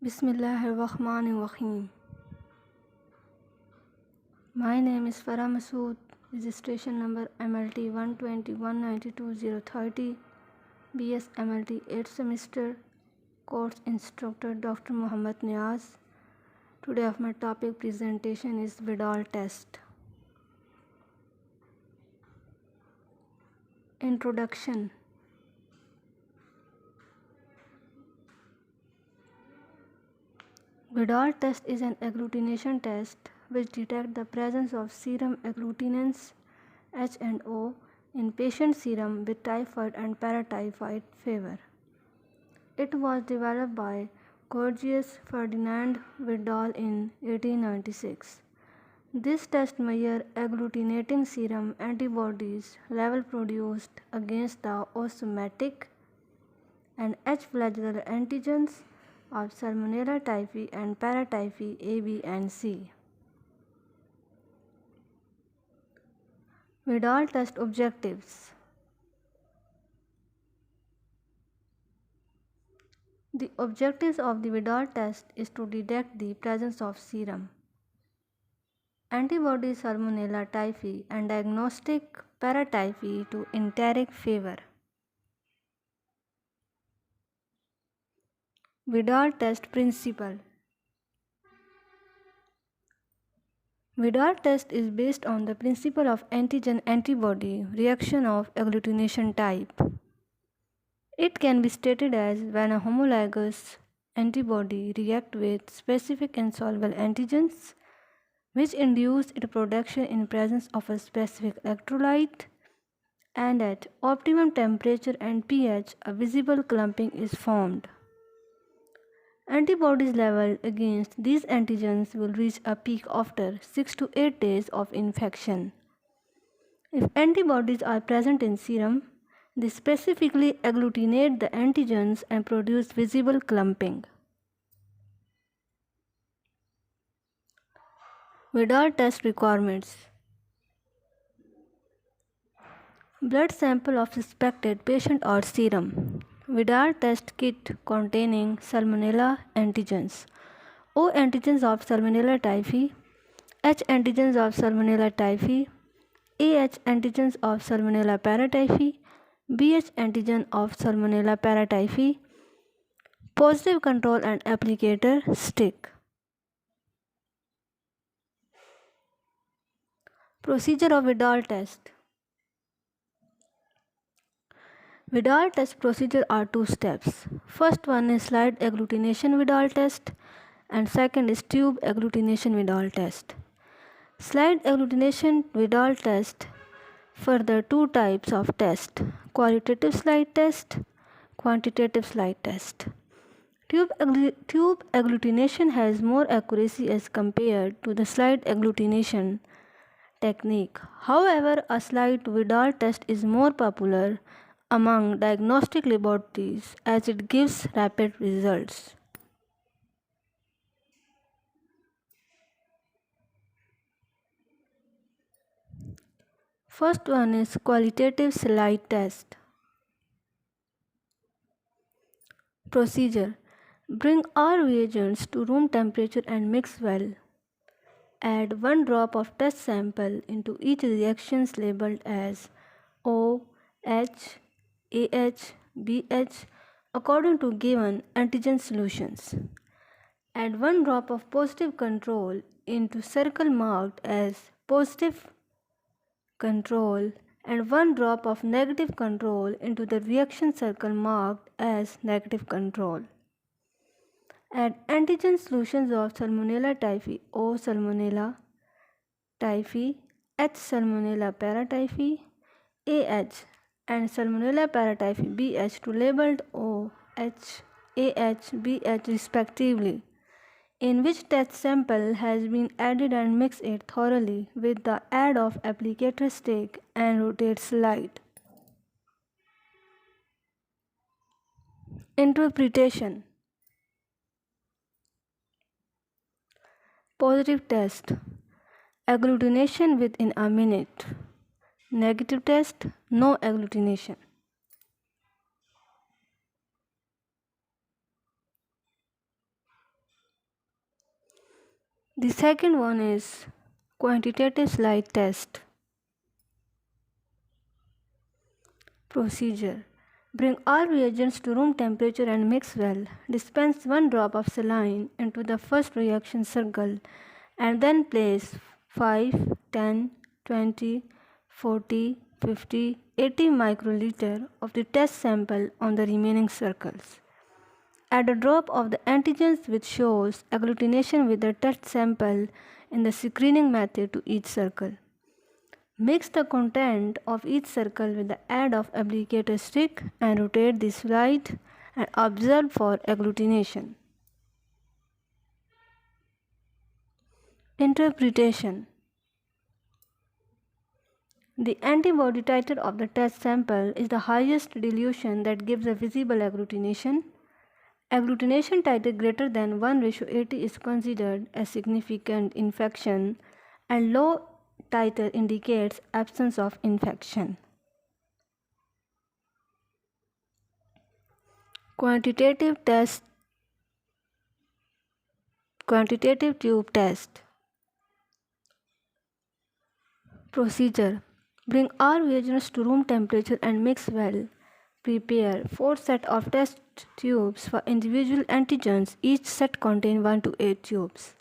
Bismillahirrahmanirrahim. My name is Farah Masood, registration number MLT120192030, BS MLT 8th semester, course instructor Dr. Muhammad Niaz. Today of my topic presentation is Vidal test. Introduction. Vidal test is an agglutination test which detects the presence of serum agglutinins H and O in patient serum with typhoid and paratyphoid fever. It was developed by Gorgias Ferdinand Vidal in 1896. This test measures agglutinating serum antibodies level produced against the O-somatic and H-flagellar antigens of Salmonella typhi and paratyphi A, B, and C. Vidal test objectives. The objectives of the Vidal test is to detect the presence of serum antibodies Salmonella typhi and diagnostic paratyphi to enteric fever. Vidal test principle. Vidal test is based on the principle of antigen-antibody reaction of agglutination type. It can be stated as when a homologous antibody reacts with specific insoluble antigens which induce its production in presence of a specific electrolyte, and at optimum temperature and pH a visible clumping is formed. Antibodies level against these antigens will reach a peak after 6 to 8 days of infection. If antibodies are present in serum, they specifically agglutinate the antigens and produce visible clumping. Vidal test requirements. Blood sample of suspected patient or serum. Vidal test kit containing Salmonella antigens. O antigens of Salmonella typhi, H antigens of Salmonella typhi, AH antigens of Salmonella paratyphi, BH antigen of Salmonella paratyphi. Positive control and applicator stick. Procedure of Vidal test. Vidal test procedure are two steps. First one is slide agglutination Vidal test and second is tube agglutination Vidal test. Slide agglutination Vidal test. Further two types of test: qualitative slide test, quantitative slide test. Tube agglutination has more accuracy as compared to the slide agglutination technique. However, a slide Vidal test is more popular among diagnostic laboratories as it gives rapid results. First one is qualitative slide test. Procedure: bring all reagents to room temperature and mix well. Add 1 drop of test sample into each reactions labeled as O, H, AH, BH according to given antigen solutions. Add 1 drop of positive control into circle marked as positive control and 1 drop of negative control into the reaction circle marked as negative control. Add antigen solutions of Salmonella typhi O Salmonella typhi, H Salmonella paratyphi, AH and Salmonella paratyphi BH to labeled O, H, AH, BH respectively, in which test sample has been added and mix it thoroughly with the aid of applicator stick and rotate slide. Interpretation. Positive test: agglutination within a minute. Negative test: no agglutination. The second one is quantitative slide test. Procedure. Bring all reagents to room temperature and mix well. Dispense 1 drop of saline into the first reaction circle and then place 5, 10, 20, 40, 50, 80 microliter of the test sample on the remaining circles. Add a drop of the antigens which shows agglutination with the test sample in the screening method to each circle. Mix the content of each circle with the aid of applicator stick and rotate the slide and observe for agglutination. Interpretation. The antibody titer of the test sample is the highest dilution that gives a visible agglutination. Agglutination titer greater than 1:80 is considered a significant infection and low titer indicates absence of infection. Quantitative tube test. Procedure. Bring all reagents to room temperature and mix well. Prepare 4 sets of test tubes for individual antigens. Each set contains 1 to 8 tubes.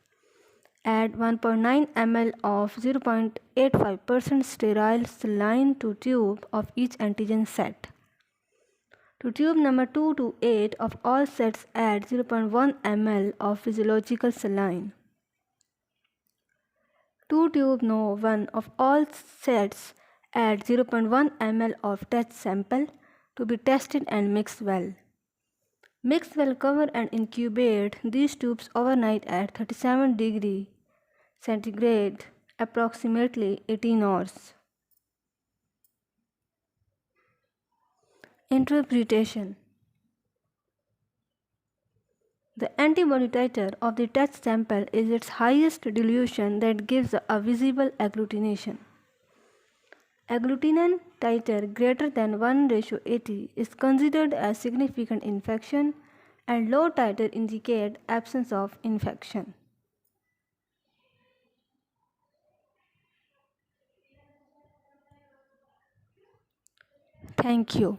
Add 1.9 ml of 0.85% sterile saline to tube of each antigen set. To tube number 2 to 8 of all sets add 0.1 ml of physiological saline. To tube no 1 of all sets add 0.1 ml of test sample to be tested and mix well. Mix well, cover and incubate these tubes overnight at 37 degrees centigrade, approximately 18 hours. Interpretation. The antibody titer of the test sample is its highest dilution that gives a visible agglutination. Agglutinin titer greater than 1:80 is considered a significant infection and low titer indicate absence of infection. Thank you.